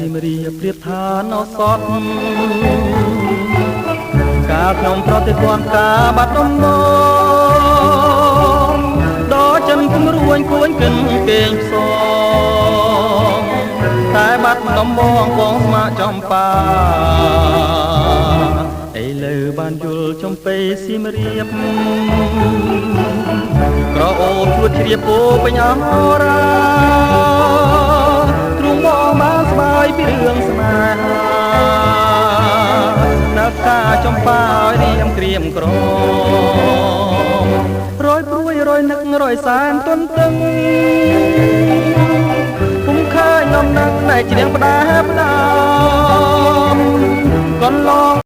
ស៊ីមរីប្រៀបថាណោសតការខ្ញុំប្រតិព័ន្ធការបាត់ដំបងដល់ចិនគំរួញគួញកិនគេងផ្សងតែបាត់ដំបងបងស្មាចំបាឥឡូវបានយល់ចំពេស៊ីមរៀបក្រអូបជួតជ្រាបពោពេញអមរាទ្រង់បងបានស្បាយពីរឿងស្នេហានៅការចំបាឲ្យរៀមក្រៀមក្រមរយព្រួយរយនឹករយសែនទន្ទឹងពុំឃើញនំនឹងតែជ្រៀងផ្ដាផ្ដាកន្លង